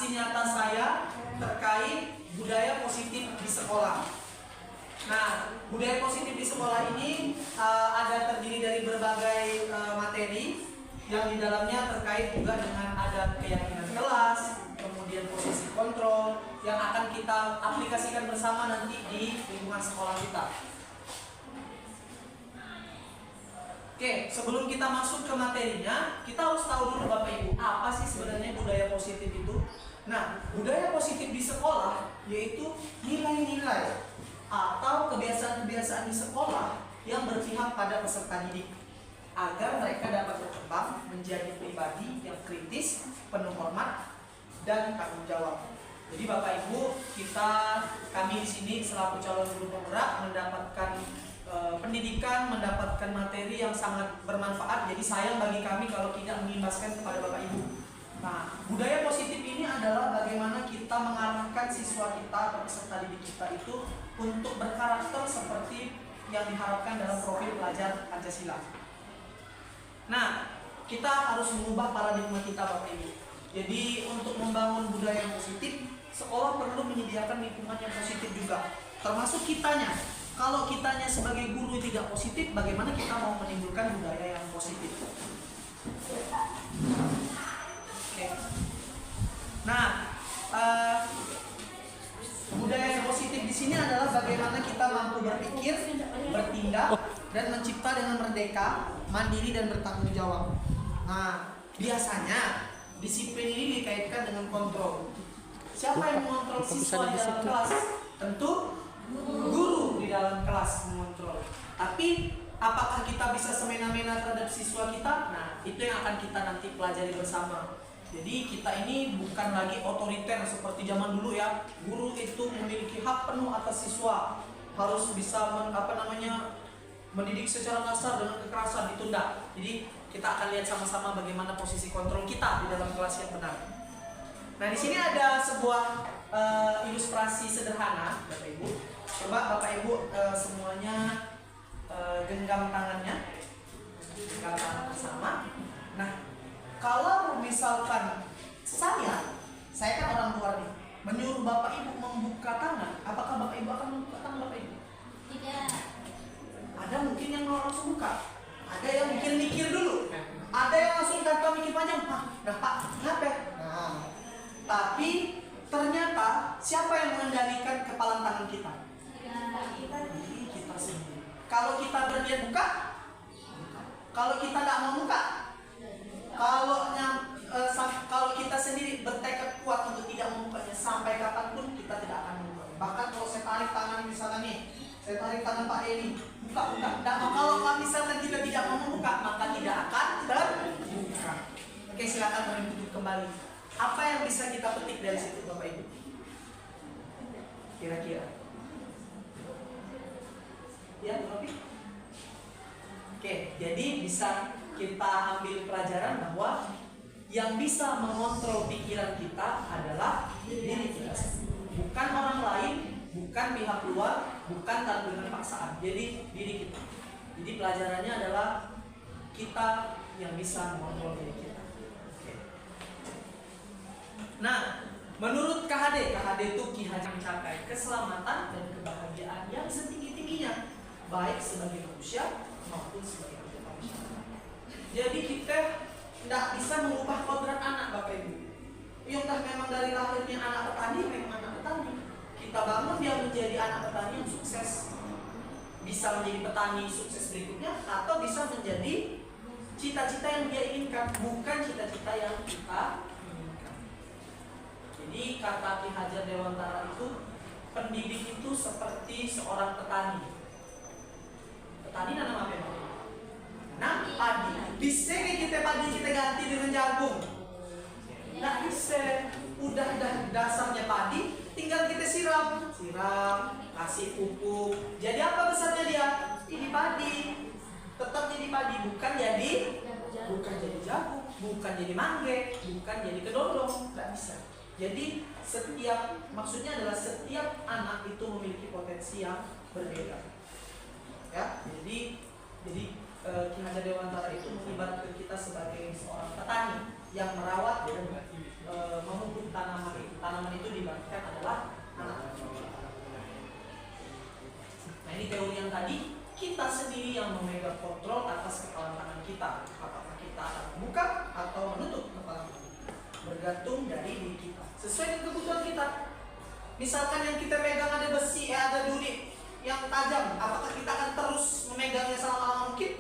aksi nyata saya terkait budaya positif di sekolah. Nah, budaya positif di sekolah ini ada terdiri dari berbagai materi yang di dalamnya terkait juga dengan ada keyakinan kelas, kemudian posisi kontrol yang akan kita aplikasikan bersama nanti di lingkungan sekolah kita. Oke, sebelum kita masuk ke materinya, kita harus tahu dulu Bapak Ibu, apa sih sebenarnya budaya positif itu? Nah, budaya positif di sekolah yaitu nilai-nilai atau kebiasaan-kebiasaan di sekolah yang berpihak pada peserta didik agar mereka dapat berkembang menjadi pribadi yang kritis, penuh hormat, dan tanggung jawab. Jadi Bapak Ibu, kami di sini selaku calon guru penggerak mendapatkan pendidikan, mendapatkan materi yang sangat bermanfaat. Jadi sayang bagi kami kalau tidak mengimbaskan kepada Bapak Ibu. Nah, budaya positif ini adalah bagaimana kita mengarahkan siswa kita atau peserta didik kita itu untuk berkarakter seperti yang diharapkan dalam profil pelajar Pancasila. Nah, kita harus mengubah paradigma kita Bapak Ibu. Jadi untuk membangun budaya yang positif, sekolah perlu menyediakan lingkungan yang positif juga, termasuk kitanya. Kalau kitanya sebagai guru tidak positif, bagaimana kita mau menimbulkan budaya yang positif? Oke. Nah, budaya yang positif di sini adalah bagaimana kita mampu berpikir, bertindak, dan mencipta dengan merdeka, mandiri, dan bertanggung jawab. Nah, biasanya disiplin ini dikaitkan dengan kontrol. Siapa yang mengontrol siswa di dalam kelas? Tentu guru di dalam kelas mengontrol. Tapi apakah kita bisa semena-mena terhadap siswa kita? Nah, itu yang akan kita nanti pelajari bersama. Jadi kita ini bukan lagi otoriter seperti zaman dulu ya. Guru itu memiliki hak penuh atas siswa, harus bisa mendidik secara kasar dengan kekerasan, ditunda. Jadi kita akan lihat sama-sama bagaimana posisi kontrol kita di dalam kelas yang benar. Nah, di sini ada sebuah ilustrasi sederhana, Bapak Ibu. Coba Bapak Ibu semuanya genggam tangannya, genggam tangan bersama. Nah, kalau misalkan saya kan orang luar nih, menyuruh Bapak Ibu membuka tangan, apakah Bapak Ibu akan membuka tangan Bapak Ibu? Tidak. Ada mungkin yang mau langsung buka, ada yang mungkin mikir dulu, ada yang langsung tanpa mikir panjang, Pak, kenapa? Nah, tapi ternyata siapa yang mengendalikan kepalan tangan kita? Diri kita sendiri. Kalau kita berniat buka, kalau kita tidak mau buka, kalau kita sendiri bertekad kuat untuk tidak membukanya sampai kapanpun kita tidak akan membuka. Bahkan kalau saya tarik tangan misalnya nih, saya tarik tangan Pak Edi, buka. Dan kalau misalkan kita tidak mau membuka, maka tidak akan terbuka. Oke, silakan duduk kembali. Apa yang bisa kita petik dari situ Bapak Ibu? Kira-kira? Ya, Robi? Oke, jadi bisa kita ambil pelajaran bahwa yang bisa mengontrol pikiran kita adalah diri kita sendiri, bukan orang lain, bukan pihak luar, bukan dengan paksaan. Jadi diri kita. Jadi pelajarannya adalah kita yang bisa mengontrol diri kita. Oke. Nah, menurut KHD itu Ki Hajar mencapai keselamatan dan kebahagiaan yang setinggi-tingginya, baik sebagai manusia maupun sebagai anggota masyarakat. Jadi kita tidak bisa mengubah kodrat anak Bapak Ibu. Entah memang dari lahirnya anak petani, memang anak petani. Kita bangun dia menjadi anak petani yang sukses. Bisa menjadi petani sukses berikutnya, atau bisa menjadi cita-cita yang dia inginkan, bukan cita-cita yang kita inginkan. Jadi kata Ki Hajar Dewantara itu, pendidik itu seperti seorang petani. Petani nanam apa ya? Nah, padi. Bisa kita padi kita ganti dengan jagung? Nggak bisa. Udah dasarnya padi, tinggal kita siram, kasih pupuk. Jadi apa besarnya dia? Jadi padi. Tetap jadi padi, bukan jadi jagung, bukan jadi mangge, bukan jadi kedondong. Nggak bisa. Jadi maksudnya adalah setiap anak itu memiliki potensi yang berbeda. Ya, jadi Ki Hajar Dewantara itu mengibaratkan kita sebagai seorang petani yang merawat dan memupuk tanaman laki-laki yang memegang kontrol atas kepala tangan kita. Apakah kita akan membuka atau menutup kepala tangan, bergantung dari diri kita, sesuai dengan kebutuhan kita. Misalkan yang kita pegang ada besi, ada duri yang tajam, apakah kita akan terus memegangnya selama mungkin?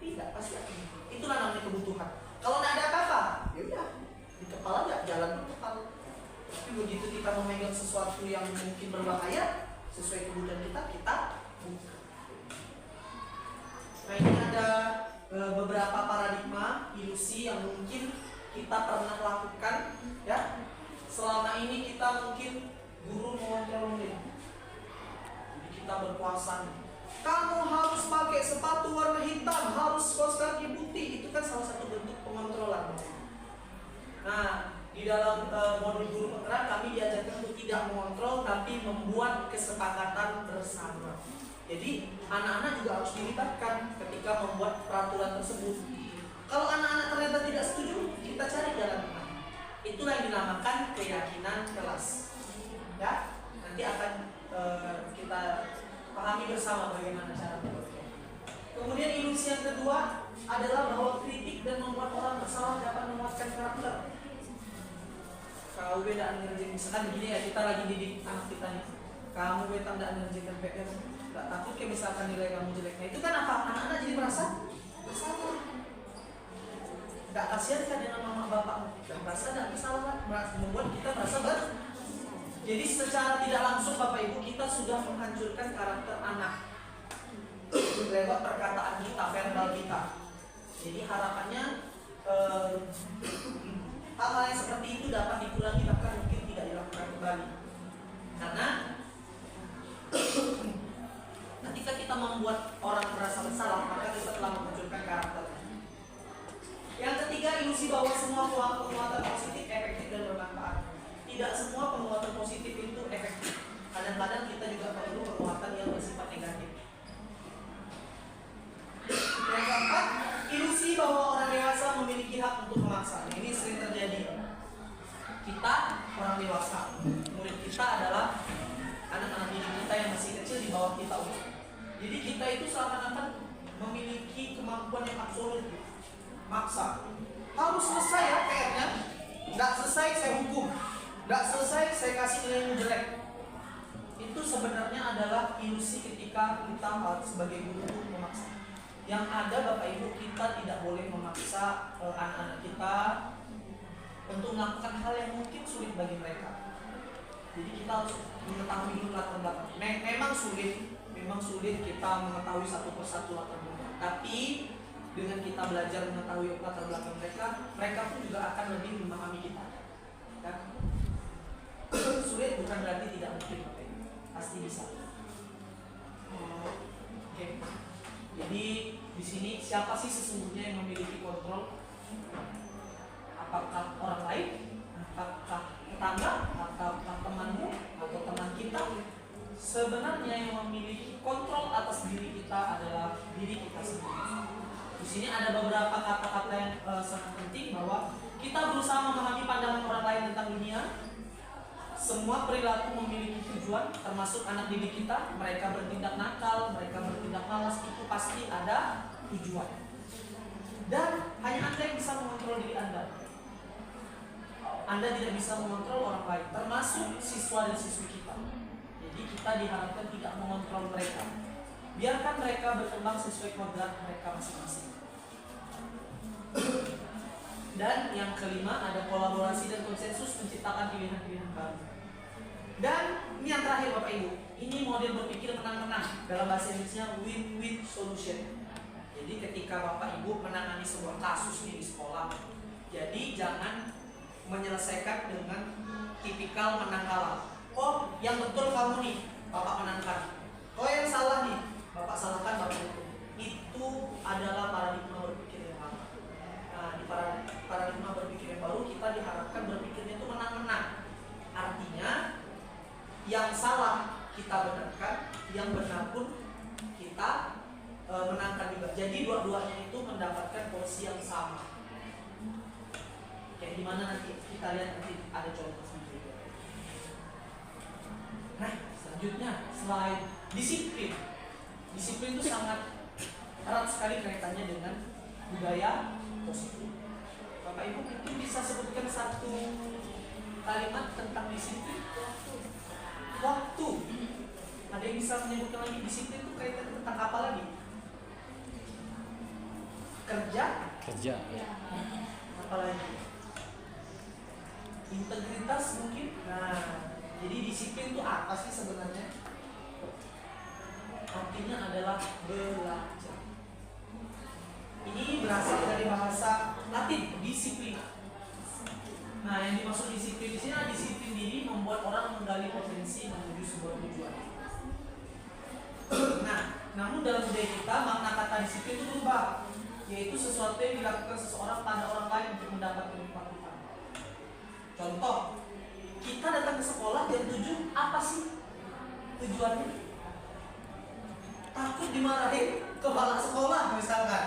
Tidak, pasti akan. Itulah namanya kebutuhan. Kalau tidak ada apa-apa, ya udah di kepala nggak jalan ke kepala. Tapi begitu kita memegang sesuatu yang mungkin berbahaya, sesuai kebutuhan kita buka. Nah, ini ada beberapa paradigma ilusi yang mungkin kita pernah lakukan, ya. Selama ini kita mungkin guru mengontrol murid. Jadi kita berkuasa. Kamu harus pakai sepatu warna hitam, harus kaos kaki putih. Itu kan salah satu bentuk pengontrolan. Nah, di dalam modul guru penggerak kami diajarkan untuk tidak mengontrol, tapi membuat kesepakatan bersama. Jadi anak-anak juga harus dilibatkan ketika membuat peraturan tersebut. Kalau anak-anak ternyata tidak setuju, kita cari jalan tengah. Itulah yang dinamakan keyakinan kelas. Ya, nanti akan kita pahami bersama bagaimana cara membuatnya. Kemudian ilusi yang kedua adalah bahwa kritik dan membuat orang bersalah dapat menguatkan karakter. Kau beda ngerjain, misalkan begini ya, kita lagi didik anak kita nih. Kamu beda tidak ngerjain PR, nggak takut kayak misalkan nilai kamu jelek. Nah itu kan apa? Anak-anak jadi merasa bersalah. Nggak kasihan kan dengan mama bapak, dan merasa tidak bersalah, membuat kita merasa Jadi secara tidak langsung Bapak Ibu kita sudah menghancurkan karakter anak lewat perkataan kita, verbal kita. Jadi harapannya hal-hal yang seperti itu dapat dikurangi, bahkan mungkin tidak dilakukan kembali. Karena ketika kita membuat orang merasa bersalah, maka kita telah menghancurkan karakter. Yang ketiga, ilusi bahwa semua penguatan positif efektif dan bermanfaat. Tidak semua penguatan positif itu efektif. Kadang-kadang kita juga perlu penguatan yang bersifat negatif. Yang keempat, ilusi bahwa orang dewasa memiliki hak untuk memaksa. Ini sering terjadi. Kita orang dewasa, murid kita adalah anak-anak didik kita yang masih kecil di bawah kita. Jadi kita itu seakan-akan memiliki kemampuan yang absolut. Maksa. Harus selesai ya PR-nya. Nggak selesai saya hukum. Nggak selesai saya kasih nilai yang jelek. Itu sebenarnya adalah ilusi ketika kita sebagai guru memaksa. Yang ada Bapak Ibu, kita tidak boleh memaksa anak-anak kita untuk melakukan hal yang mungkin sulit bagi mereka. Jadi kita harus mengetahui dulu latar belakang. Memang sulit kita mengetahui satu persatu latar belakang. Tapi dengan kita belajar mengetahui latar belakang mereka pun juga akan lebih memahami kita. Ya. Sulit bukan berarti tidak mungkin, pasti bisa. Oke. Jadi di sini siapa sih sesungguhnya yang memiliki kontrol? Apakah orang lain? Apakah tetangga? Apakah temanmu atau teman kita? Sebenarnya yang memiliki kontrol atas diri kita adalah diri kita sendiri. Di sini ada beberapa kata-kata yang sangat penting, bahwa kita berusaha memahami pandangan orang lain tentang dunia. Semua perilaku memiliki tujuan, termasuk anak didik kita. Mereka bertindak nakal, mereka bertindak malas, itu pasti ada tujuan. Dan hanya Anda yang bisa mengontrol diri Anda. Anda tidak bisa mengontrol orang lain, termasuk siswa dan siswi kita. Jadi kita diharapkan tidak mengontrol mereka. Biarkan mereka berkembang sesuai kodrat mereka masing-masing. Dan yang kelima, ada kolaborasi dan konsensus menciptakan pilihan-pilihan baru. Dan ini yang terakhir Bapak Ibu, ini model berpikir menang-menang, dalam bahasa Inggrisnya win-win solution. Jadi ketika Bapak Ibu menangani sebuah kasus di sekolah, jadi jangan menyelesaikan dengan tipikal menang kalah. Oh, yang betul kamu nih, Bapak menangkan. Oh, yang salah nih, Bapak salahkan, Bapak hukum. Itu adalah paradigma berpikir yang lama. Nah, di paradigma berpikir yang baru, kita diharapkan berpikirnya itu menang-menang. Artinya yang salah kita benarkan, yang benar pun kita menangkan juga. Jadi dua-duanya itu mendapatkan porsi yang sama. Kayak gimana nanti kita lihat, nanti ada contoh selanjutnya. Nah, selanjutnya selain disiplin itu sangat erat sekali kaitannya dengan budaya positif. Bapak Ibu mungkin bisa sebutkan satu kalimat tentang disiplin. Waktu. Ada yang bisa menyebutkan lagi disiplin itu kaitan tentang apa lagi? Kerja. Apalagi? Integritas mungkin. Nah, jadi disiplin itu apa sih sebenarnya? Artinya adalah belajar. Ini berasal dari bahasa Latin, disiplina. Nah, yang dimaksud disiplin di sini adalah disiplin diri membuat orang menggali potensi menuju sebuah tujuan. Nah, namun dalam budaya kita makna kata disiplin itu berubah, yaitu sesuatu yang dilakukan seseorang pada orang lain untuk mendapatkan kepatuhan. Contoh, kita datang ke sekolah jam 7, apa sih tujuannya? Takut dimarahin kepala sekolah misalkan.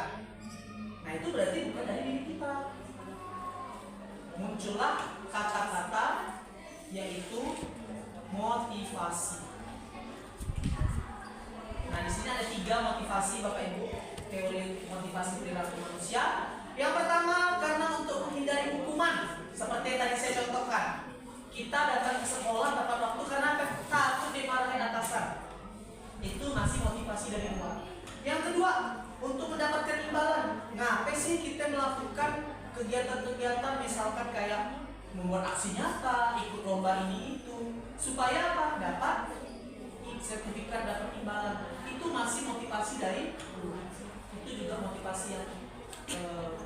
Nah, itu berarti bukan dari diri kita. Muncullah kata-kata yaitu motivasi. Nah, di sini ada 3 motivasi Bapak Ibu, teori motivasi perilaku manusia. Yang pertama, karena untuk menghindari hukuman, seperti yang tadi saya contohkan. Kita datang ke sekolah tepat waktu karena takut dimarahin atasan. Itu masih motivasi dari luar. Yang kedua, untuk mendapatkan imbalan. Ngapain sih kita melakukan kegiatan-kegiatan misalkan kayak membuat aksi nyata, ikut lomba ini itu, supaya apa? Dapat sertifikat, dapat imbalan. Itu masih motivasi dari luar. Itu juga motivasi yang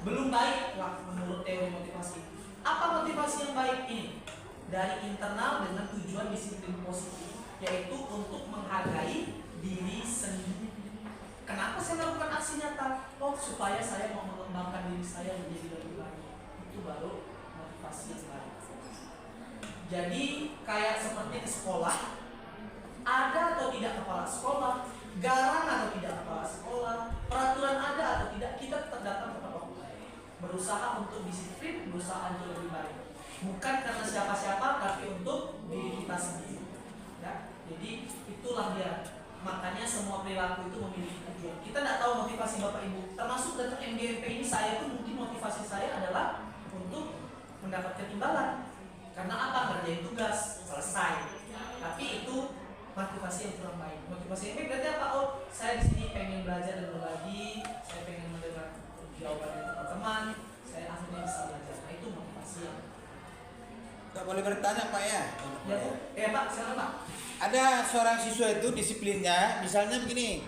belum baik lah menurut teori motivasi. Apa motivasi yang baik ini? Dari internal dengan tujuan disiplin positif, yaitu untuk menghargai diri sendiri. Kenapa saya melakukan aksi nyata? Oh, supaya saya mau mengembangkan diri saya menjadi lebih baik. Itu baru motivasi yang baik. Jadi kayak seperti ke sekolah, ada atau tidak kepala sekolah, garang atau tidak kepala sekolah, peraturan ada atau tidak, kita tetap datang kepada waktu. Berusaha untuk disiplin, berusaha untuk lebih baik. Bukan karena siapa-siapa, tapi untuk diri kita sendiri. Ya, jadi itulah dia. Makanya semua perilaku itu memiliki tujuan. Kita tidak tahu motivasi Bapak Ibu. Termasuk datang MGMP ini, saya pun mungkin motivasi saya adalah untuk mendapatkan imbalan. Karena apa? Ngerjain tugas, selesai. Tapi itu motivasi yang kurang baik. Motivasi yang baik berarti apa? Oh, saya di sini pengen belajar dan berbagi, saya pengen mendengar jawaban dari teman-teman, saya akhirnya bisa belajar. Nah, itu motivasi yang. Tidak boleh bertanya Pak ya? Ya Pak, silakan Pak. Ada seorang siswa itu disiplinnya, misalnya begini,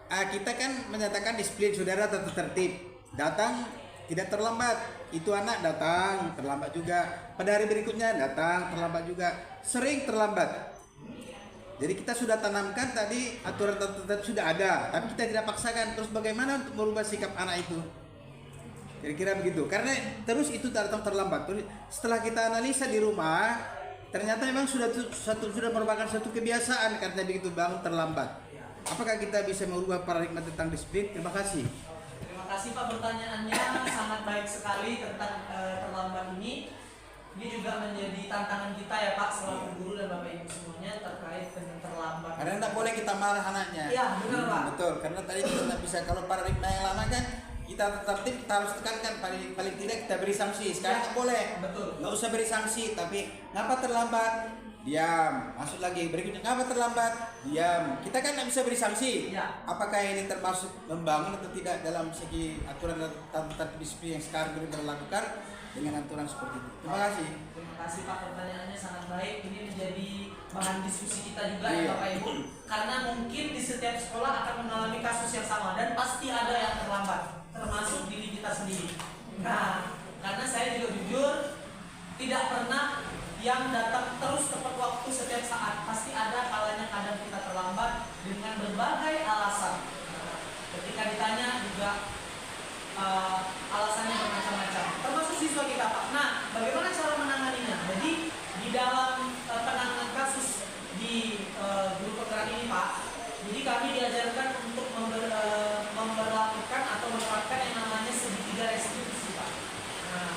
kita kan menyatakan disiplin saudara tetap tertib, datang tidak terlambat, itu anak datang terlambat juga, pada hari berikutnya datang terlambat juga, sering terlambat. Jadi kita sudah tanamkan tadi aturan tertentu sudah ada, tapi kita tidak paksakan. Terus bagaimana untuk merubah sikap anak itu? Kira-kira begitu. Karena terus itu datang terlambat. Terus setelah kita analisa di rumah, ternyata memang sudah merupakan satu kebiasaan karena begitu bangun terlambat. Apakah kita bisa merubah paradigma tentang disiplin? Terima kasih. Terima kasih Pak, pertanyaannya sangat baik sekali tentang terlambat ini. Ini juga menjadi tantangan kita ya Pak selaku guru dan Bapak Ibu semuanya terkait dengan terlambat. Karena tidak boleh kita marah anaknya. Iya benar Pak. Betul, karena tadi kita tidak bisa, kalau paradigma yang lama kan kita tertib, kita harus tekankan paling tidak kita beri sanksi. Sekarang tidak boleh. Betul. Nggak usah beri sanksi, tapi ngapa terlambat? Diam. Masuk lagi. Berikutnya ngapa terlambat? Diam. Kita kan tidak bisa beri sanksi. Ya. Apakah ini termasuk membangun atau tidak dalam segi aturan tata disiplin yang sekarang kita lakukan dengan aturan seperti itu? Terima kasih. Terima kasih Pak, pertanyaannya sangat baik. Ini menjadi bahan diskusi kita juga ya Bapak Ibu. Karena mungkin di setiap sekolah akan mengalami kasus yang sama dan pasti ada yang terlambat, termasuk diri kita sendiri. Nah, karena saya juga jujur tidak pernah yang datang terus tepat waktu setiap saat. Pasti ada kalanya kadang kita terlambat dengan berbagai alasan. Ketika ditanya juga alasannya bermacam-macam, termasuk siswa kita Pak. Nah, bagaimana cara menanganinya? Jadi di dalam penanganan kasus di guru penggerak ini Pak, jadi kami diajarkan untuk memperlakukan atau menerapkan yang namanya segitiga restitusi Pak. Nah,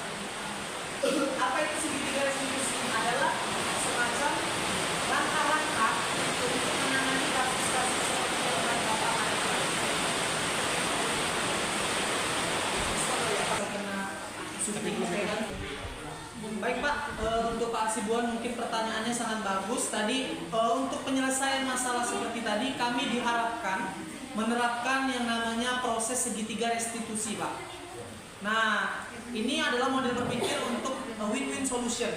apa itu segitiga restitusi? Adalah semacam langkah-langkah untuk menangani kasus-kasus seperti yang Bapak. Pak Hasibuan, mungkin pertanyaannya sangat bagus. Tadi untuk penyelesaian masalah seperti tadi, kami diharapkan menerapkan yang namanya proses segitiga restitusi, Pak. Nah, ini adalah model berpikir untuk win-win solution.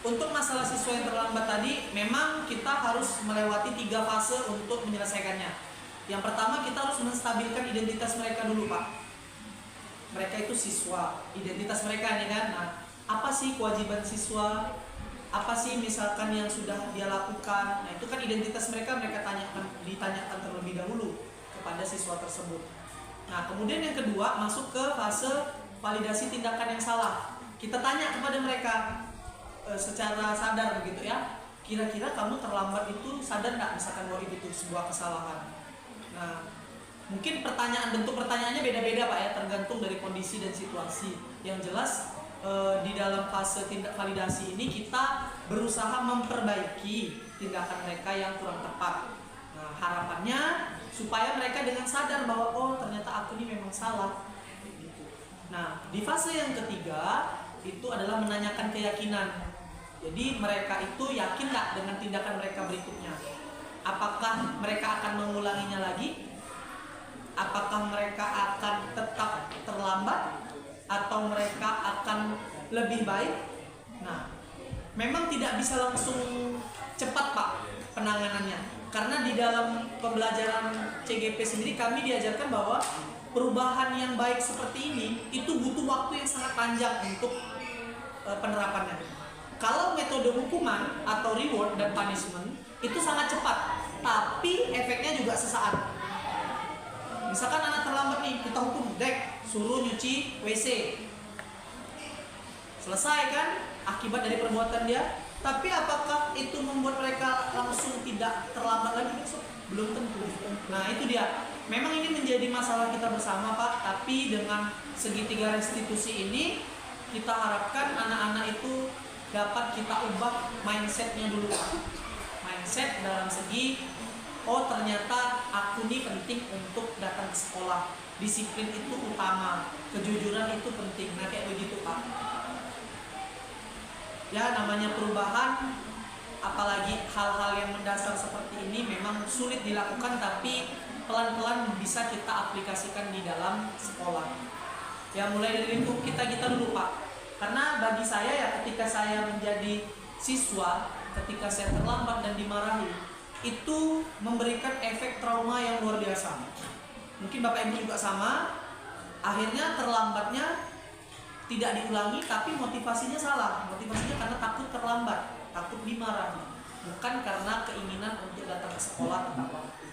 Untuk masalah siswa yang terlambat tadi, memang kita harus melewati 3 fase untuk menyelesaikannya. Yang pertama, kita harus menstabilkan identitas mereka dulu, Pak. Mereka itu siswa, identitas mereka nih kan. Nah, apa sih kewajiban siswa? Apa sih misalkan yang sudah dia lakukan? Nah, itu kan identitas mereka ditanyakan terlebih dahulu kepada siswa tersebut. Nah, kemudian yang kedua masuk ke fase validasi tindakan yang salah. Kita tanya kepada mereka secara sadar begitu ya. Kira-kira kamu terlambat itu sadar nggak misalkan bahwa itu sebuah kesalahan? Nah, mungkin bentuk pertanyaannya beda-beda Pak ya, tergantung dari kondisi dan situasi. Yang jelas di dalam fase tindak validasi ini kita berusaha memperbaiki tindakan mereka yang kurang tepat. Nah, harapannya supaya mereka dengan sadar bahwa oh ternyata aku ini memang salah. Nah, di fase yang ketiga itu adalah menanyakan keyakinan. Jadi mereka itu yakin nggak dengan tindakan mereka berikutnya? Apakah mereka akan mengulanginya lagi? Apakah mereka akan tetap terlambat? Atau mereka akan lebih baik? Nah, memang tidak bisa langsung cepat Pak penanganannya. Karena di dalam pembelajaran CGP sendiri kami diajarkan bahwa perubahan yang baik seperti ini itu butuh waktu yang sangat panjang untuk penerapannya. Kalau metode hukuman atau reward dan punishment itu sangat cepat, tapi efeknya juga sesaat. Misalkan anak terlambat nih, kita hukum, suruh nyuci WC. Selesai kan akibat dari perbuatan dia. Tapi apakah itu membuat mereka langsung tidak terlambat lagi besok? Belum tentu. Nah itu dia. Memang ini menjadi masalah kita bersama Pak. Tapi dengan segitiga restitusi ini kita harapkan anak-anak itu dapat kita ubah mindsetnya dulu Pak. Mindset dalam segi oh ternyata aku ini penting untuk datang ke sekolah. Disiplin itu utama, kejujuran itu penting. Nah kayak begitu Pak. Ya namanya perubahan, apalagi hal-hal yang mendasar seperti ini memang sulit dilakukan, tapi pelan-pelan bisa kita aplikasikan di dalam sekolah. Ya mulai dari lingkup kita dulu Pak. Karena bagi saya ya ketika saya menjadi siswa, ketika saya terlambat dan dimarahi, itu memberikan efek trauma yang luar biasa. Mungkin Bapak Ibu juga sama. Akhirnya terlambatnya tidak diulangi, tapi motivasinya salah. Motivasinya karena takut terlambat, takut dimarahi, bukan karena keinginan untuk datang ke sekolah tepat waktu.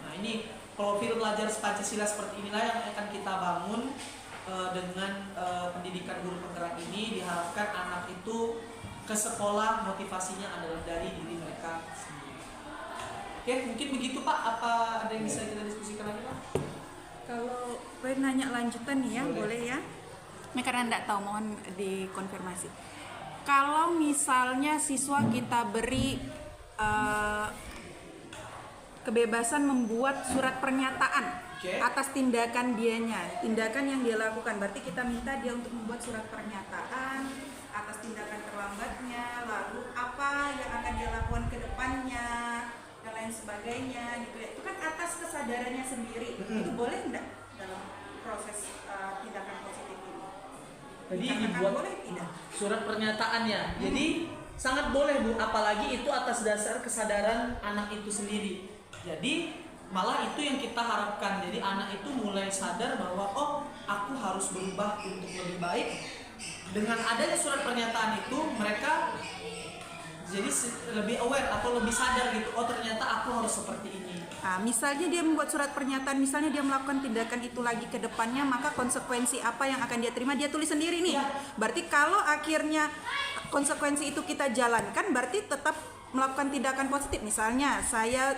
Nah ini profil pelajar Pancasila seperti inilah yang akan kita bangun dengan pendidikan guru penggerak ini. Diharapkan anak itu ke sekolah motivasinya adalah dari diri mereka sendiri. Oke, mungkin begitu Pak. Apa ada yang bisa kita diskusikan lagi Pak? Kalau boleh nanya lanjutan nih ya, boleh ya? Ini karena enggak tahu, mohon dikonfirmasi. Kalau misalnya siswa kita beri kebebasan membuat surat pernyataan atas tindakan tindakan yang dia lakukan, berarti kita minta dia untuk membuat surat pernyataan atas tindakan terlambatnya, lalu apa yang akan dia lakukan ke depannya dan lain sebagainya gitu ya. Itu kan atas kesadarannya sendiri. Itu boleh enggak dalam proses tindakan positif ini? Jadi dibuat boleh tidak? Surat pernyataannya. Jadi sangat boleh Bu, apalagi itu atas dasar kesadaran anak itu sendiri. Jadi malah itu yang kita harapkan. Jadi anak itu mulai sadar bahwa oh, aku harus berubah untuk lebih baik. Dengan adanya surat pernyataan itu mereka jadi lebih aware atau lebih sadar gitu. Oh, ternyata aku harus seperti ini. Nah, misalnya dia membuat surat pernyataan, misalnya dia melakukan tindakan itu lagi ke depannya, maka konsekuensi apa yang akan dia terima dia tulis sendiri nih. Ya. Berarti kalau akhirnya konsekuensi itu kita jalankan, berarti tetap melakukan tindakan positif. Misalnya saya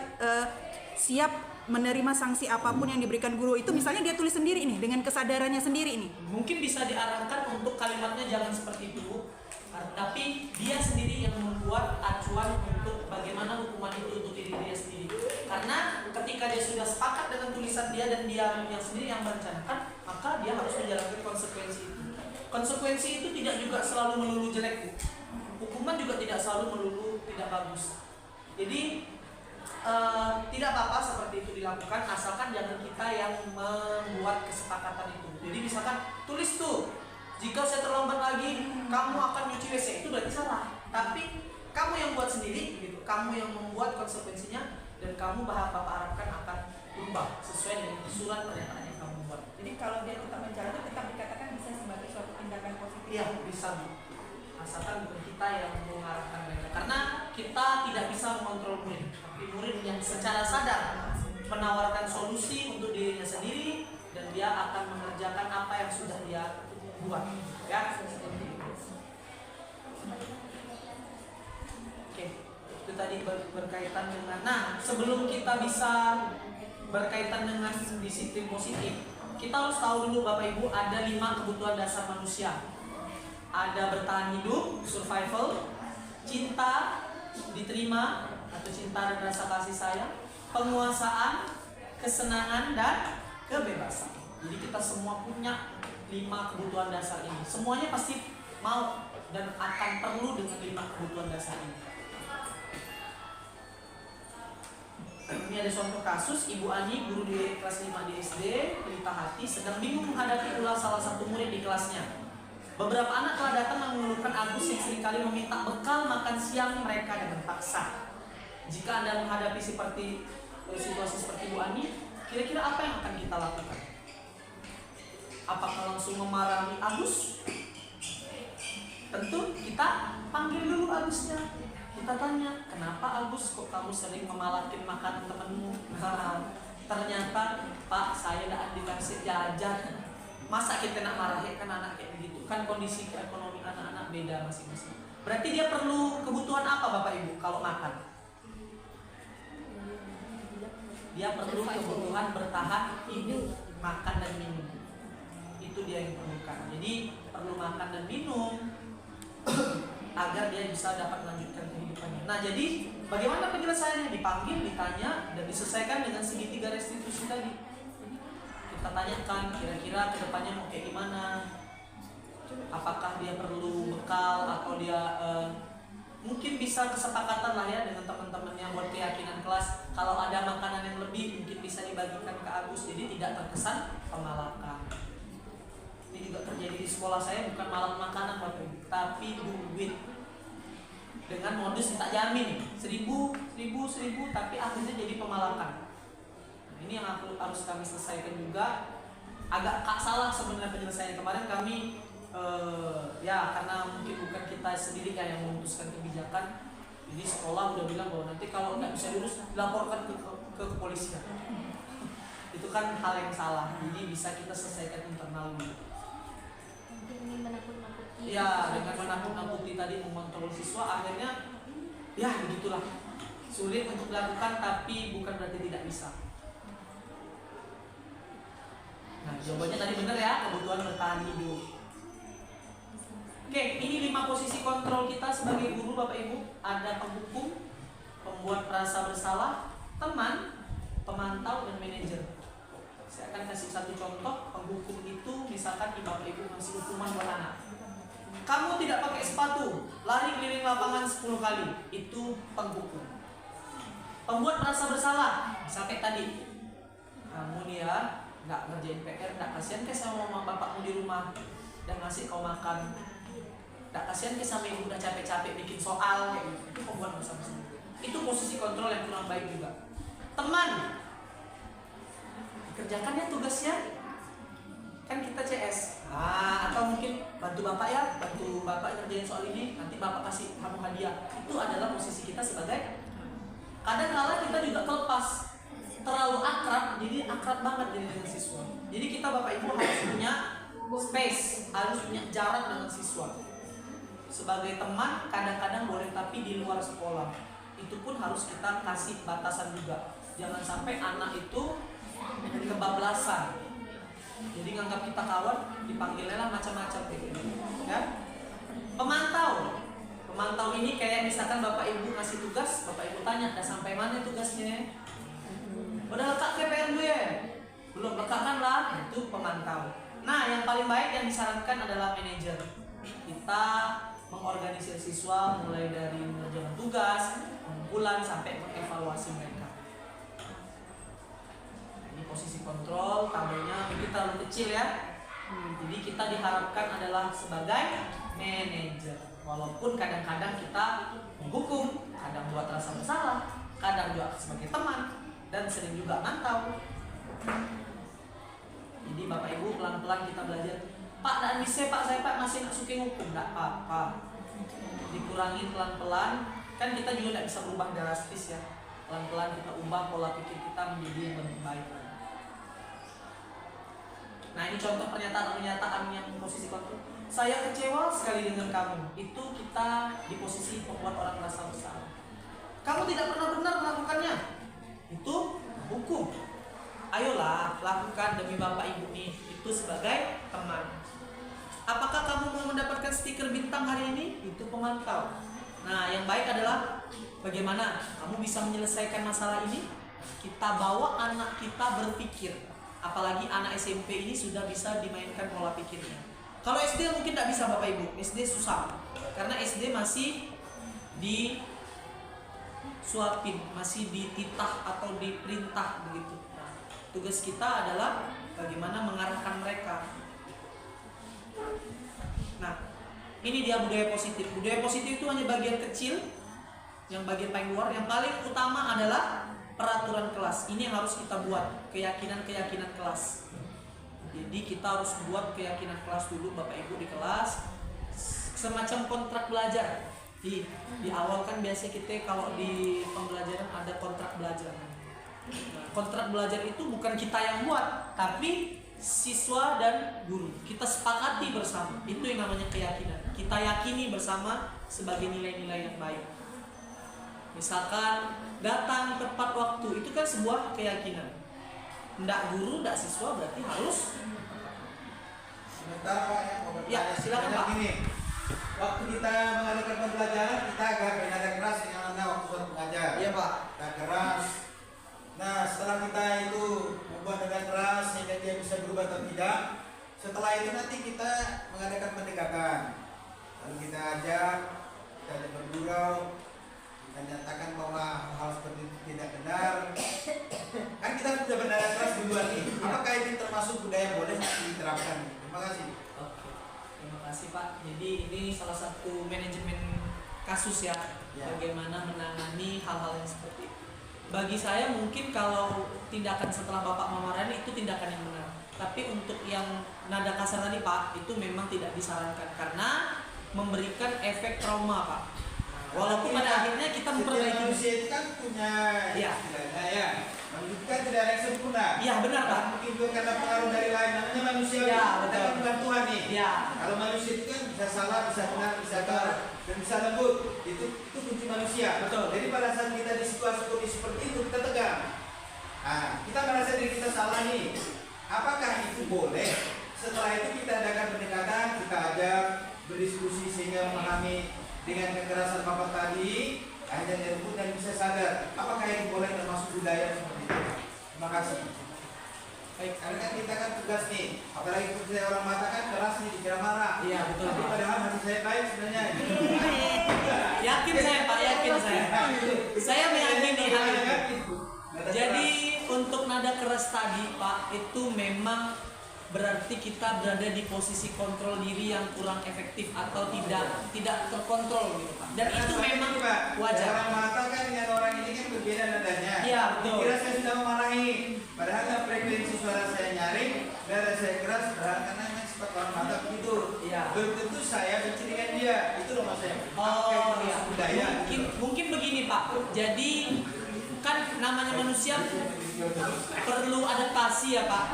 siap menerima sanksi apapun yang diberikan guru itu, misalnya dia tulis sendiri nih dengan kesadarannya sendiri nih. Mungkin bisa diarahkan untuk kalimatnya jangan seperti itu, tapi dia sendiri yang membuat acuan untuk bagaimana hukuman itu untuk diri dia sendiri. Karena ketika dia sudah sepakat dengan tulisan dia dan dia yang sendiri yang merencanakan, maka dia harus menjalankan konsekuensi itu. Konsekuensi itu tidak juga selalu melulu jelek Bu. Hukuman juga tidak selalu melulu tidak bagus. Jadi tidak apa-apa seperti itu dilakukan, asalkan jangan kita yang membuat kesepakatan itu. Jadi misalkan tulis tuh, jika saya terlambat lagi kamu akan nyuci WC, itu berarti salah. Tapi kamu yang buat sendiri gitu, kamu yang membuat konsekuensinya, dan kamu Bapak harapkan akan berubah sesuai dengan surat pernyataan yang kamu buat. Jadi kalau dia tetap menjalankan, tetap dikatakan bisa sebagai suatu tindakan positif. Iya, bisa Bu. Asalkan bukan kita yang mengarahkan mereka. Karena kita tidak bisa mengontrol murid, tapi murid yang secara sadar menawarkan solusi untuk dirinya sendiri, dan dia akan mengerjakan apa yang sudah dia buat. Ya, oke, itu tadi berkaitan dengan. Nah, sebelum kita bisa berkaitan dengan disiplin positif, kita harus tahu dulu Bapak Ibu, ada 5 kebutuhan dasar manusia. Ada bertahan hidup, survival, cinta, diterima atau cinta dan rasa kasih sayang, penguasaan, kesenangan, dan kebebasan. Jadi kita semua punya 5 kebutuhan dasar ini. Semuanya pasti mau dan akan perlu dengan 5 kebutuhan dasar ini. Ini ada contoh kasus, Ibu Ani, guru di kelas 5 di SD, Pelita Hati, sedang bingung menghadapi ulah salah satu murid di kelasnya. Beberapa anak telah datang dan mengeluhkan Agus yang seringkali meminta bekal makan siang mereka dengan paksa. Jika Anda menghadapi situasi seperti Bu Ani, kira-kira apa yang akan kita lakukan? Apakah langsung memarahi Agus? Tentu kita panggil dulu Agusnya. Kita tanya, kenapa Agus kok kamu sering memalakin makanan temanmu? Ternyata Pak, saya tidak dikasih jajan. Masa kita nak marahin kan anak kayak begitu? Kan kondisi ekonomi anak-anak beda masing-masing. Berarti dia perlu kebutuhan apa Bapak Ibu kalau makan? Dia perlu kebutuhan bertahan hidup, makan dan minum. Itu dia yang perlukan. Jadi perlu makan dan minum agar dia bisa dapat melanjutkan kehidupannya. Nah, jadi bagaimana penyelesaiannya? Dipanggil, ditanya, dan diselesaikan dengan segitiga restitusi tadi. Kita tanyakan kira-kira kedepannya mau kayak gimana, apakah dia perlu bekal atau dia mungkin bisa kesepakatan lah ya dengan teman-temannya buat keyakinan kelas, kalau ada makanan yang lebih mungkin bisa dibagikan ke Agus, jadi tidak terkesan pemalakan. Ini juga terjadi di sekolah saya, bukan malam makanan Bapak Ibu, tapi duit dengan modus tak jamin 1.000, tapi akhirnya jadi pemalakan. Ini yang harus kami selesaikan juga. Agak salah sebenarnya penyelesaian kemarin kami ya karena mungkin bukan kita sendiri yang memutuskan kebijakan. Jadi sekolah udah bilang bahwa nanti kalau nggak bisa lulus dilaporkan ke kepolisian. Itu kan hal yang salah. Jadi bisa kita selesaikan internal dulu. Ya, dengan menakut-nakuti tadi mengontrol siswa, akhirnya ya begitulah. Sulit untuk dilakukan, tapi bukan berarti tidak bisa. Nah, jawabannya tadi benar ya, kebutuhan bertahan hidup. Oke, ini 5 posisi kontrol kita sebagai guru Bapak Ibu. Ada penghukum, pembuat merasa bersalah, teman, pemantau, dan manajer. Saya akan kasih satu contoh. Penghukum itu misalkan Bapak Ibu ngasih hukuman buat anak. Kamu tidak pakai sepatu, lari keliling lapangan 10 kali. Itu penghukum. Pembuat merasa bersalah, sampai tadi. Kamu nih ya nggak ngerjain PR, nggak kasihan ke sama mama bapakmu di rumah dan ngasih kau makan, nggak kasihan ke sama ibu udah capek-capek bikin soal kayak gitu. Itu pembuat bersama-sama. Itu posisi kontrol yang kurang baik juga. Teman, kerjakan ya tugasnya, kan kita CS. Atau mungkin bantu bapak ngerjain soal ini, nanti bapak kasih kamu hadiah. Itu adalah posisi kita sebagai. Kadang-kala kita juga terlepas, terlalu akrab, jadi akrab banget dengan siswa. Jadi kita Bapak Ibu harus punya space, harus punya jarak dengan siswa. Sebagai teman kadang-kadang boleh, tapi di luar sekolah itu pun harus kita kasih batasan juga. Jangan sampai anak itu kebablasan. Jadi nganggap kita kawan, dipanggilnya lah macam-macam gitu. Ya. Pemantau ini kayak misalkan Bapak Ibu ngasih tugas, Bapak Ibu tanya, "Udah sampai mana tugasnya?" "Udah letak KPR gue." "Belum letakkan lah." Itu pemantau. Nah, yang paling baik yang disarankan adalah manajer. Kita mengorganisir siswa mulai dari mengerjakan tugas, pengumpulan sampai mengevaluasi mereka. Nah, ini posisi kontrol, tabelnya mungkin terlalu kecil ya. Jadi kita diharapkan adalah sebagai manajer. Walaupun kadang-kadang kita menghukum, kadang buat rasa bersalah, kadang juga sebagai teman, dan sering juga mantau. Jadi Bapak Ibu pelan-pelan kita belajar. Pak, dan bisa Pak, saya Pak masih nggak suka hukum, nggak apa-apa. Dikurangi pelan-pelan, kan kita juga nggak bisa berubah drastis ya. Pelan-pelan kita ubah pola pikir kita menjadi yang lebih baik. Nah ini contoh pernyataan-pernyataan yang posisi kontrol. Saya kecewa sekali dengan kamu. Itu kita di posisi membuat orang merasa bersalah. Kamu tidak pernah benar melakukannya. Itu hukum. Ayolah lakukan demi Bapak Ibu nih. Itu sebagai teman. Apakah kamu mau mendapatkan stiker bintang hari ini? Itu pemantau. Nah yang baik adalah bagaimana kamu bisa menyelesaikan masalah ini. Kita bawa anak kita berpikir. Apalagi anak SMP ini sudah bisa dimainkan pola pikirnya. Kalau SD mungkin tidak bisa Bapak Ibu. SD susah. Karena SD masih disuapin, masih dititah atau diperintah begitu. Nah, tugas kita adalah bagaimana mengarahkan mereka. Nah, ini dia budaya positif. Budaya positif itu hanya bagian kecil, yang bagian paling luar. Yang paling utama adalah peraturan kelas. Ini yang harus kita buat, keyakinan-keyakinan kelas. Jadi kita harus buat keyakinan kelas dulu Bapak Ibu di kelas. Semacam kontrak belajar. Di awal kan biasa kita kalau di pembelajaran ada kontrak belajar. Nah, kontrak belajar itu bukan kita yang buat, tapi siswa dan guru. Kita sepakati bersama. Itu yang namanya keyakinan. Kita yakini bersama sebagai nilai-nilai yang baik. Misalkan datang tepat waktu, itu kan sebuah keyakinan. Ndak guru, ndak siswa berarti harus. Sebentar Pak ya, mau bertanya. Ya, silakan Pak. Gini, waktu kita mengadakan pembelajaran kita agak bernada keras dengan Anda waktu suatu pengajar. Iya Pak. Nada keras. Nah setelah kita itu membuat nada keras sehingga dia bisa berubah atau tidak, setelah itu nanti kita mengadakan pendekatan. Lalu kita ajak bergurau, kita nyatakan bahwa hal seperti itu tidak benar. Kan kita sudah bernada keras duluan nih. Apakah ini termasuk budaya boleh diterapkan? Terima kasih. Oke. Terima kasih Pak. Jadi ini salah satu manajemen kasus ya. Bagaimana menangani hal-hal yang seperti itu. Bagi saya mungkin kalau tindakan setelah Bapak memarahi itu tindakan yang benar. Tapi untuk yang nada kasar tadi Pak, itu memang tidak disarankan karena memberikan efek trauma Pak. Walaupun pada akhirnya kita memperbaiki. Manusia itu kan punya istilahnya ya. Manusia kan tidak ada yang sempurna. Iya benar Pak. Mungkin itu karena pengaruh dari lain. Namanya manusia kita kan bukan Tuhan nih. Ya. Kalau manusia itu kan bisa salah, bisa benar, bisa salah, dan bisa lembut. Itu kunci manusia. Betul. Jadi pada saat kita di situasi kondisi seperti itu kita tegang. Nah, kita merasa diri kita salah nih. Apakah itu boleh? Setelah itu kita adakan pendekatan, kita ajak berdiskusi sehingga memahami dengan kekerasan Bapak tadi, hanya direbut dan bisa sadar. Apakah ini boleh termasuk budaya seperti itu? Terima kasih. Baik, karena kan kita kan tugas nih, apalagi saya orang mata kan keras nih, dikira marah. Iya betul. Tapi padahal hati saya baik sebenarnya. Yakin saya Pak, yakin saya. Saya meyakini hal itu. Jadi untuk nada keras tadi Pak, itu memang berarti kita berada di posisi kontrol diri yang kurang efektif atau tidak terkontrol gitu Pak. Dan itu memang wajar. Orang mata kan dengan orang ini kan berbeda nadanya. Iya betul. Kira saya sudah memarahi, padahal kan frekuensi suara saya nyaring, nada saya keras, padahal karena memang sifat orang mata begitu. Iya. Belum tentu saya benci dengan dia. Itu loh mas saya. Oh iya. Budaya. Mungkin begini Pak. Jadi kan namanya manusia perlu adaptasi ya Pak.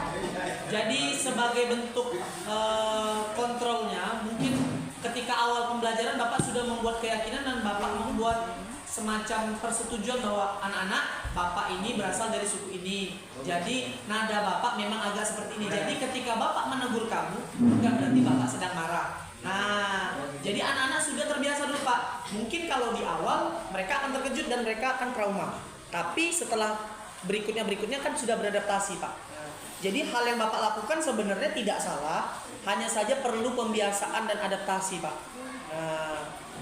Jadi sebagai bentuk kontrolnya, mungkin ketika awal pembelajaran Bapak sudah membuat keyakinan dan Bapak membuat semacam persetujuan bahwa anak-anak Bapak ini berasal dari suku ini. Jadi nada Bapak memang agak seperti ini. Jadi ketika Bapak menegur kamu, bukan berarti Bapak sedang marah. Nah, jadi anak-anak sudah terbiasa dulu Pak. Mungkin kalau di awal mereka akan terkejut dan mereka akan trauma. Tapi setelah berikutnya kan sudah beradaptasi Pak. Jadi hal yang Bapak lakukan sebenarnya tidak salah, hanya saja perlu pembiasaan dan adaptasi Pak.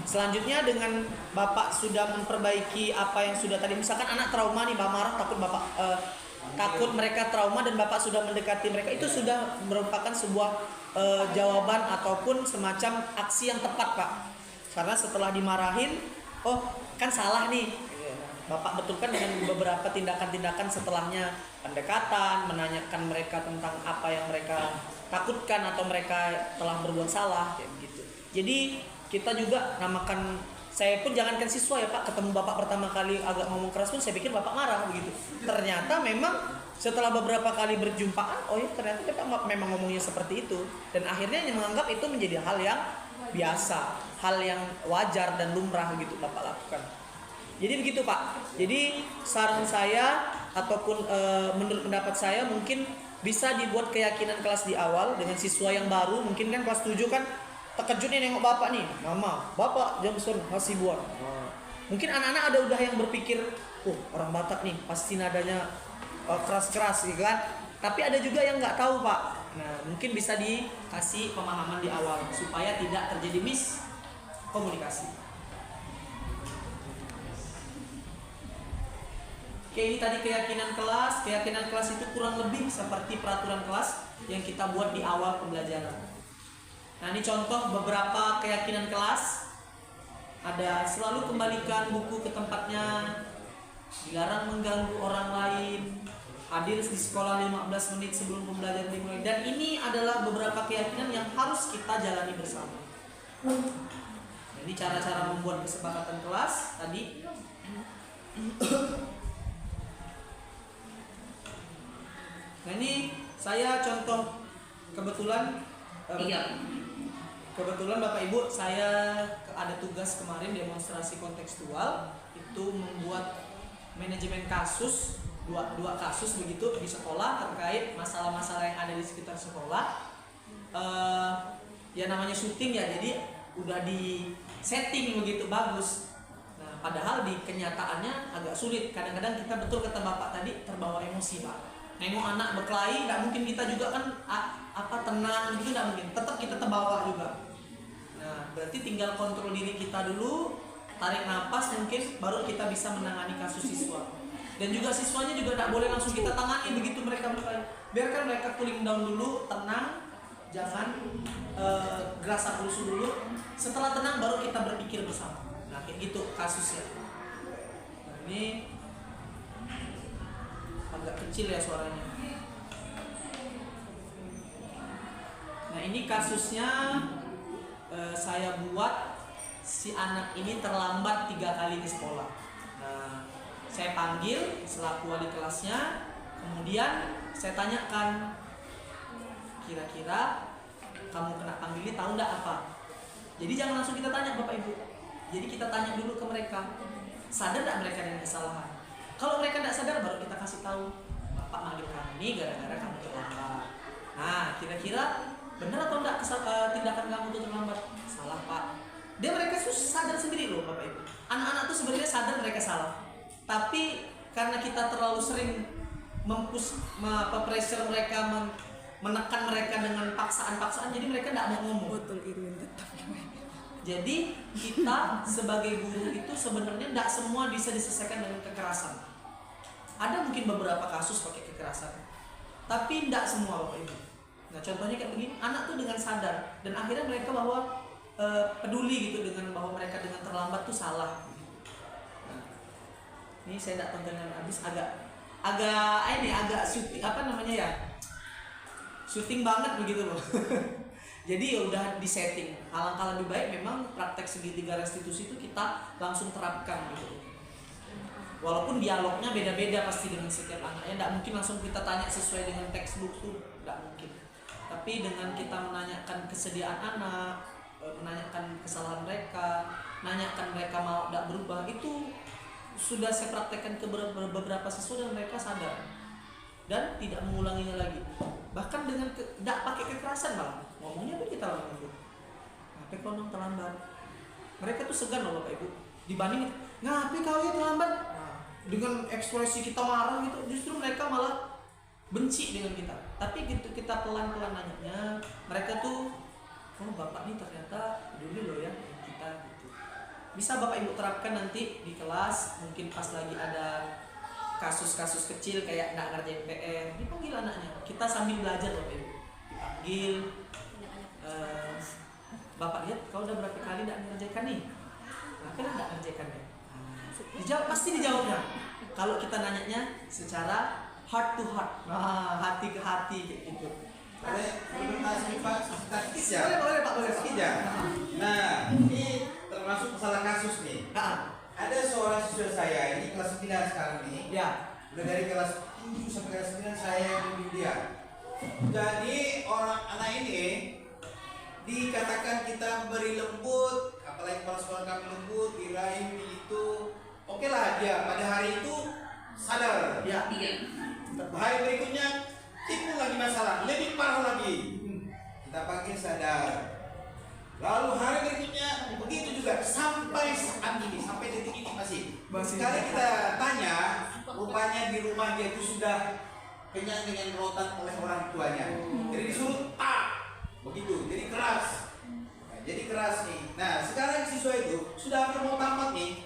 Selanjutnya dengan Bapak sudah memperbaiki apa yang sudah tadi, misalkan anak trauma nih, Bapak marah, takut Bapak takut mereka trauma dan Bapak sudah mendekati mereka, itu sudah merupakan sebuah jawaban ataupun semacam aksi yang tepat, Pak. Karena setelah dimarahin, oh kan salah nih, Bapak betulkan dengan beberapa tindakan-tindakan setelahnya, pendekatan, menanyakan mereka tentang apa yang mereka takutkan atau mereka telah berbuat salah, kayak begitu. Jadi kita juga namakan, saya pun jangankan siswa ya Pak, ketemu Bapak pertama kali agak ngomong keras pun saya pikir Bapak marah begitu. Ternyata memang setelah beberapa kali berjumpaan, oh ya ternyata Bapak memang ngomongnya seperti itu. Dan akhirnya menganggap itu menjadi hal yang biasa, hal yang wajar dan lumrah gitu Bapak lakukan. Jadi begitu Pak. Jadi saran saya ataupun menurut pendapat saya mungkin bisa dibuat keyakinan kelas di awal dengan siswa yang baru. Mungkin kan kelas 7 kan terkejut nih nengok Bapak nih. Mama, Bapak Johnson Hasibuan. Mungkin anak-anak ada udah yang berpikir, orang Batak nih pasti nadanya keras-keras gitu kan. Tapi ada juga yang nggak tahu Pak. Nah mungkin bisa dikasih pemahaman di awal supaya tidak terjadi miskomunikasi. Oke, ini tadi keyakinan kelas. Keyakinan kelas itu kurang lebih seperti peraturan kelas yang kita buat di awal pembelajaran. Nah, ini contoh beberapa keyakinan kelas. Ada selalu kembalikan buku ke tempatnya, dilarang mengganggu orang lain, hadir di sekolah 15 menit sebelum pembelajaran dimulai. Dan ini adalah beberapa keyakinan yang harus kita jalani bersama. Jadi cara-cara membuat kesepakatan kelas tadi. Nah ini saya contoh kebetulan Bapak Ibu, saya ada tugas kemarin demonstrasi kontekstual itu membuat manajemen kasus dua kasus begitu di sekolah terkait masalah-masalah yang ada di sekitar sekolah. Ya namanya syuting ya, jadi udah di setting begitu bagus. Nah padahal di kenyataannya agak sulit. Kadang-kadang kita betul kata Bapak tadi terbawa emosi Pak. Nengok anak berkelahi, nggak mungkin kita juga kan tenang gitu, nggak mungkin. Tetap kita terbawa juga. Nah, berarti tinggal kontrol diri kita dulu, tarik nafas mungkin, baru kita bisa menangani kasus siswa. Dan juga siswanya juga nggak boleh langsung kita tangani begitu mereka berkelahi. Biarkan mereka cooling down dulu, tenang, jangan gerasa kerusu dulu. Setelah tenang, baru kita berpikir bersama. Nah, kayak gitu kasusnya. Nah, ini agak kecil ya suaranya. Nah ini kasusnya saya buat si anak ini terlambat 3 kali ke sekolah. Nah saya panggil selaku wali kelasnya, kemudian saya tanyakan, kira-kira kamu kena panggil ini tahu nggak apa? Jadi jangan langsung kita tanya Bapak Ibu. Jadi kita tanya dulu ke mereka, sadar nggak mereka dengan kesalahan? Kalau mereka tidak sadar baru kita kasih tahu, Bapak manggil kamu ini gara-gara kamu terlambat. Nah, kira-kira benar atau enggak tindakan kamu itu terlambat? Salah Pak. Mereka sadar sendiri loh Bapak Ibu. Anak-anak tuh sebenarnya sadar mereka salah. Tapi karena kita terlalu sering pressure mereka, menekan mereka dengan paksaan-paksaan, jadi mereka tidak mau ngomong. Betul Irwin tetap. Jadi kita sebagai guru itu sebenarnya tidak semua bisa diselesaikan dengan kekerasan. Ada mungkin beberapa kasus pakai kekerasan, tapi tidak semua Bapak Ibu. Nah contohnya kayak begini, anak tuh dengan sadar dan akhirnya mereka bahwa peduli gitu dengan bahwa mereka dengan terlambat tuh salah. Nah, ini saya tidak tonton dengan habis, agak syuting syuting banget begitu loh. Jadi ya udah disetting. Alangkah lebih baik memang praktek segitiga restitusi itu kita langsung terapkan gitu. Walaupun dialognya beda-beda pasti dengan setiap anaknya, tidak mungkin langsung kita tanya sesuai dengan textbook tuh, tidak mungkin. Tapi dengan kita menanyakan kesediaan anak, menanyakan kesalahan mereka, nanyakan mereka mau tidak berubah, itu sudah saya praktekkan ke beberapa siswa dan mereka sadar dan tidak mengulanginya lagi. Bahkan dengan tidak pakai kekerasan malah. Ngomongnya pun kita langsung, ngapain kau nong terlambat? Mereka tuh segan loh Bapak Ibu. Dibanding ngapain kau ya terlambat? Nah, dengan ekspresi kita marah gitu, justru mereka malah benci dengan kita. Tapi gitu kita pelan-pelan nanyanya, mereka tuh, oh Bapak nih ternyata dulu loh ya. Gitu. bisa Bapak Ibu terapkan nanti di kelas, mungkin pas lagi ada kasus-kasus kecil kayak nggak ngerjain PR, dipanggil anaknya. Kita sambil belajar Bapak Ibu. Dipanggil, Bapak lihat kau udah berapa kali nggak ngerjakan nih? Kenapa nggak ngerjakan ya? Dijawab, pasti dijawabnya. Kalau kita nanyanya secara heart to heart, hati ke hati kayak gitu. Boleh presentasi Pak statis ya? Boleh Pak, boleh Pak. Sedikit ya? Nah, ini termasuk masalah kasus nih. Ada seorang siswa saya, ini kelas 9 sekarang nih. Ya. Udah dari kelas 7 sampai kelas 9 saya yang bimbing dia. Jadi orang anak ini dikatakan kita beri lembut, apalagi kepala sekolah kami lembut, dirayu itu. Oke lah, dia pada hari itu sadar. Ya. Hari berikutnya timbul lagi masalah, lebih parah lagi. Kita panggil sadar. Lalu hari berikutnya begitu juga sampai saat ini, sampai detik ini masih. Sekali kita tanya, rupanya di rumah dia itu sudah kenyang dengan rotan oleh orang tuanya. Jadi disuruh begitu, jadi keras. Nah, jadi keras nih. Nah sekarang siswa itu sudah hampir mau tamat nih.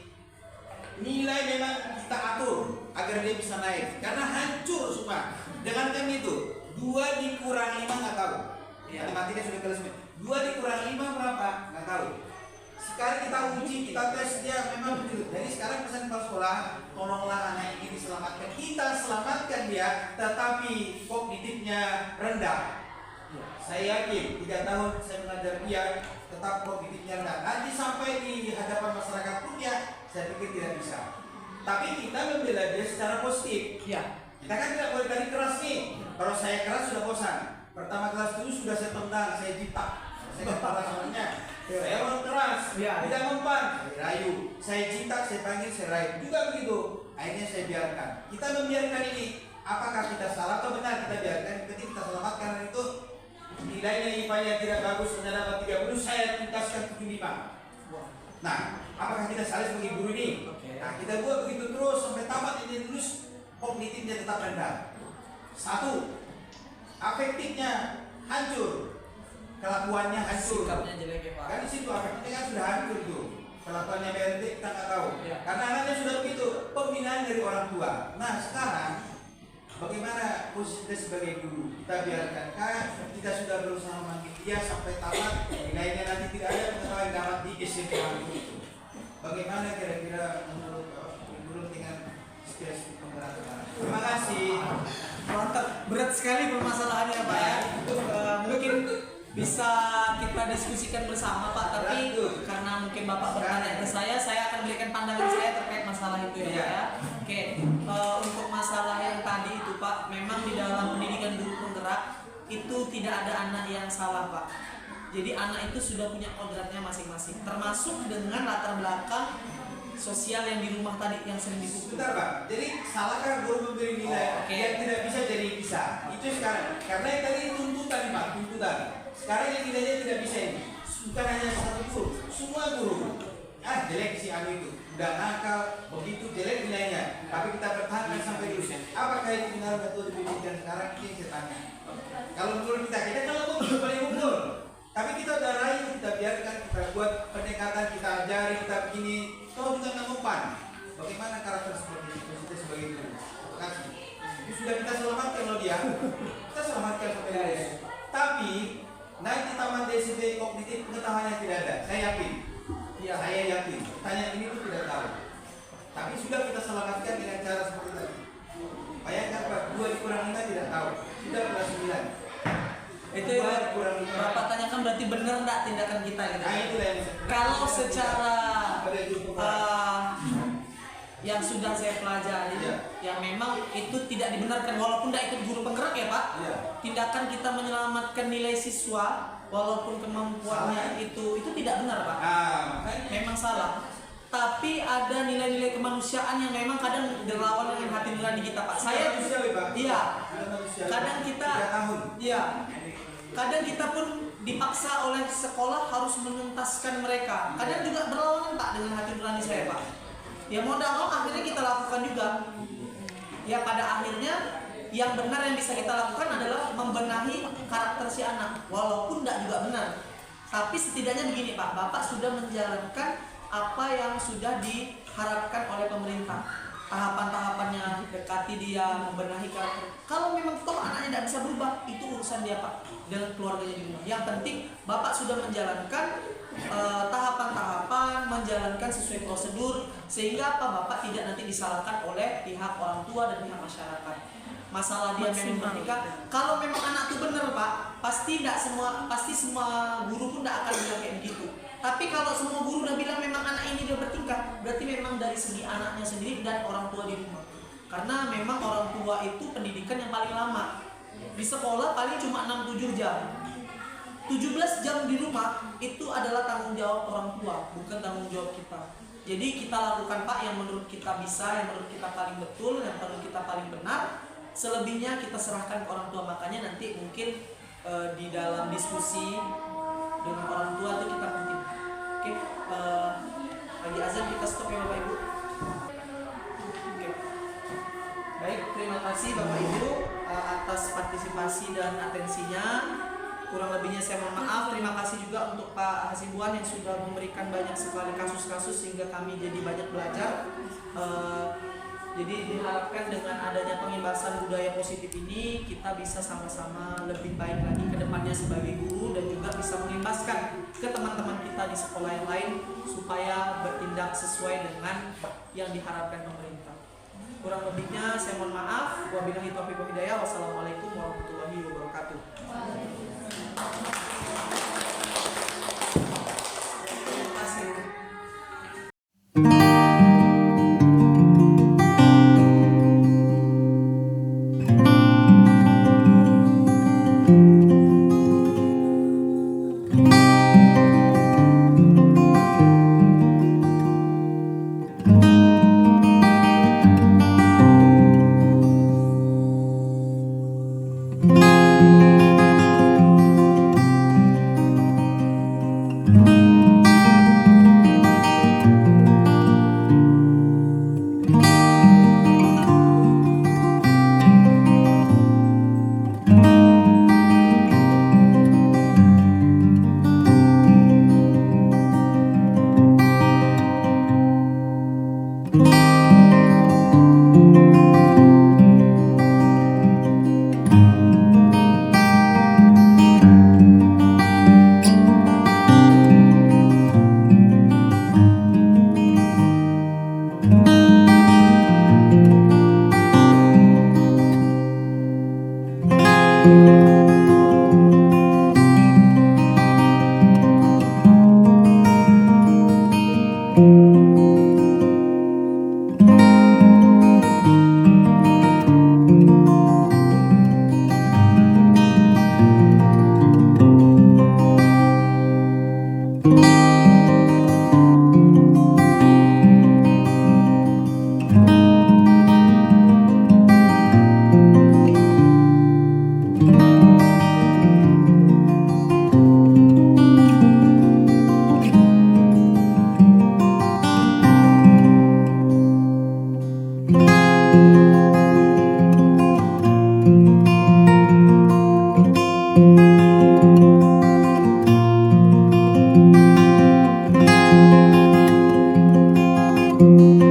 Nilai memang kita atur agar dia bisa naik, karena hancur semua. Jangankan itu, 2 dikurangi 5 nggak tahu. Matematika sudah kelas 2 dikurangi 5 berapa? Nggak tahu. Sekali kita uji, kita tes dia memang begitu. Jadi sekarang pesan kepala sekolah, tolonglah anak ini diselamatkan. Kita selamatkan dia, tetapi kognitifnya rendah. Saya yakin 3 tahun saya mengajar dia, tetap kognitifnya rendah. Nanti sampai di hadapan masyarakat pun dia, saya pikir tidak bisa. Tapi kita membela dia secara positif. Ya. Kita kan tidak boleh tadi keras nih. Kalau saya keras sudah bosan. Pertama kelas dulu sudah saya tendang, saya jitak. Saya kepala soalnya. Saya orang keras, tidak mempan. Saya rayu, saya jitak, saya panggil, saya rayu. Juga begitu. Akhirnya saya biarkan. Kita membiarkan ini. Apakah kita salah atau benar? Kita biarkan. Ketika kita selamatkan itu nilainya IPA-nya tidak bagus, ternyata dapat 30, saya tuntaskan 75. Nah, apakah kita salah sebagai guru ini? Nah, kita buat begitu terus sampai tamat ini lulus, kognitifnya tetap rendah. 1. Afektifnya hancur, kelakuannya hancur. Sikapnya jelek ya Pak. Kan di situ afektifnya kan sudah hancur tuh. Kelakuannya BRT kita nggak tahu. Ya. Karena anaknya sudah begitu, pembinaan dari orang tua. Nah sekarang bagaimana posisi kita sebagai guru? Kita biarkan, kan kita sudah berusaha memanggil dia sampai tamat, nilainya nanti tidak ada pengetahuan dapat di SMP itu. Bagaimana kira-kira menurut guru dengan spesies pemberantasan? Terima kasih. Mantap, berat sekali permasalahannya Pak ya. Mungkin bisa kita diskusikan bersama Pak, tapi karena mungkin Bapak bertanya ke saya akan berikan pandangan saya terkait masalah itu ya Pak ya. Oke, untuk masalah yang tadi itu Pak, memang di dalam pendidikan guru penggerak itu tidak ada anak yang salah Pak. Jadi anak itu sudah punya kodratnya masing-masing, termasuk dengan latar belakang sosial yang di rumah tadi yang sering dipukul. Sebentar Pak, jadi salahkah guru memberi nilai yang tidak bisa jadi bisa? Itu sekarang, karena yang tadi tuntutan Pak, tuntutan. Sekarang yang nilainya tidak bisa ini, bukan hanya satu guru, semua guru. Jelek si anu itu, udah nakal, begitu jelek nilainya. Tapi kita pertahankan sampai dulu. Apakah itu benar betul dibimbingkan sekarang? Ini saya tanya. Kalau menurut kita kalau betul paling betul. Tapi kita udah rayu, kita biarkan, kita buat pendekatan, kita ajari, kita begini. Kau juga nggak mempan. Bagaimana karakter seperti itu kita sebagai guru? Terima kasih. Itu sudah kita selamatkan loh dia. Kita selamatkan sampai dia. Tapi nanti taman DSD kognitif pengetahuannya tidak ada. Saya yakin. Ya, saya yakin. Tanya ini pun tidak tahu. Tapi sudah kita selamatkan dengan cara seperti tadi. Bayangkan Pak, 2 dikurang 5 tidak tahu. Sudah kelas 9. Itu Bapak tanyakan berarti benar enggak tindakan kita gitu. Nah, itulah yang kalau secara yang sudah saya pelajari yang memang itu tidak dibenarkan walaupun tidak ikut guru penggerak ya Pak. Tindakan kita menyelamatkan nilai siswa walaupun kemampuannya itu tidak benar Pak. Memang salah. Tapi ada nilai-nilai kemanusiaan yang memang kadang berlawan dengan hati nurani kita Pak. Saya iya. Kadang kita kadang kita pun dipaksa oleh sekolah harus menuntaskan mereka. Kadang juga berlawanan Pak dengan hati nurani saya Pak. Ya mau tidak mau akhirnya kita lakukan juga. Ya pada akhirnya yang benar yang bisa kita lakukan adalah membenahi karakter si anak. Walaupun tidak juga benar. Tapi setidaknya begini Pak, Bapak sudah menjalankan apa yang sudah diharapkan oleh pemerintah. Tahapan-tahapannya, dekati dia, membenahi karakter. Kalau memang toh anaknya tidak bisa berubah, itu urusan dia Pak dengan keluarganya di rumah. Yang penting Bapak sudah menjalankan tahapan-tahapan, menjalankan sesuai prosedur, sehingga apa, Bapak tidak nanti disalahkan oleh pihak orang tua dan pihak masyarakat. Masalah dia memang bertingkah, kalau memang anak itu benar Pak, pasti semua guru pun tidak akan bilang kayak begitu. Tapi kalau semua guru udah bilang memang anak ini dia bertingkah, berarti memang dari segi anaknya sendiri dan orang tua di rumah. Karena memang orang tua itu pendidikan yang paling lama. Di sekolah paling cuma 6-7 jam. 17 jam di rumah itu adalah tanggung jawab orang tua, bukan tanggung jawab kita. Jadi kita lakukan Pak yang menurut kita bisa, yang menurut kita paling betul, yang menurut kita paling benar. Selebihnya kita serahkan ke orang tua. Makanya nanti mungkin di dalam diskusi dengan orang tua itu kita penting. Oke, lagi azan kita stop ya Bapak Ibu. Oke. Baik, terima kasih Bapak Ibu atas partisipasi dan atensinya. Kurang lebihnya saya mohon maaf. Terima kasih juga untuk Pak Hasibuan yang sudah memberikan banyak sekali kasus-kasus sehingga kami jadi banyak belajar. Jadi diharapkan dengan adanya pengimbasan budaya positif ini kita bisa sama-sama lebih baik lagi ke depannya sebagai guru dan juga bisa mengimbaskan ke teman-teman kita di sekolah yang lain supaya bertindak sesuai dengan yang diharapkan pemerintah. Kurang lebihnya saya mohon maaf. Wabillahi taufiq wal hidayah. Wassalamualaikum warahmatullahi wabarakatuh. Terima kasih. Thank you.